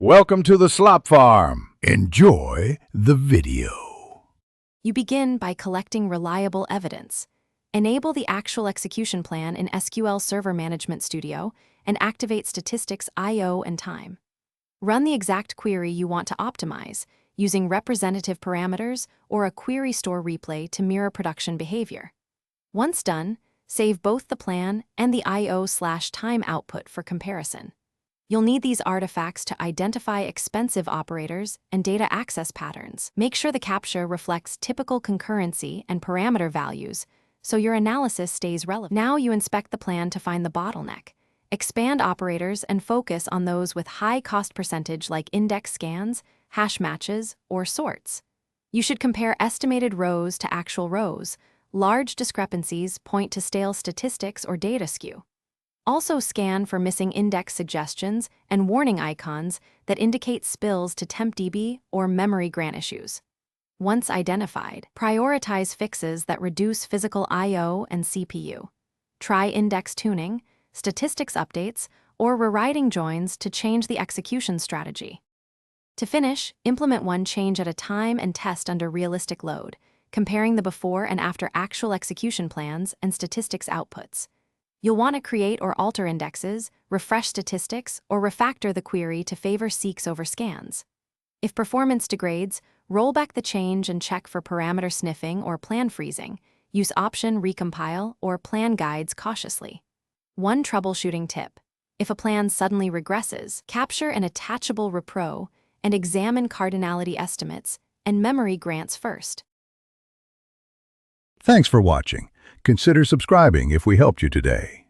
Welcome to the Slop Farm. Enjoy the video. You begin by collecting reliable evidence. Enable the actual execution plan in SQL Server Management Studio and activate statistics I/O and time. Run the exact query you want to optimize, using representative parameters or a query store replay to mirror production behavior. Once done, save both the plan and the I/O/time output for comparison. You'll need these artifacts to identify expensive operators and data access patterns. Make sure the captcha reflects typical concurrency and parameter values so your analysis stays relevant. Now you inspect the plan to find the bottleneck. Expand operators and focus on those with high cost percentage like index scans, hash matches, or sorts. You should compare estimated rows to actual rows. Large discrepancies point to stale statistics or data skew. Also scan for missing index suggestions and warning icons that indicate spills to TempDB or memory grant issues. Once identified, prioritize fixes that reduce physical I/O and CPU. Try index tuning, statistics updates, or rewriting joins to change the execution strategy. To finish, implement one change at a time and test under realistic load, comparing the before and after actual execution plans and statistics outputs. You'll want to create or alter indexes, refresh statistics, or refactor the query to favor seeks over scans. If performance degrades, roll back the change and check for parameter sniffing or plan freezing. Use option recompile or plan guides cautiously. One troubleshooting tip: if a plan suddenly regresses, capture an attachable repro and examine cardinality estimates and memory grants first. Thanks for watching. Consider subscribing if we helped you today.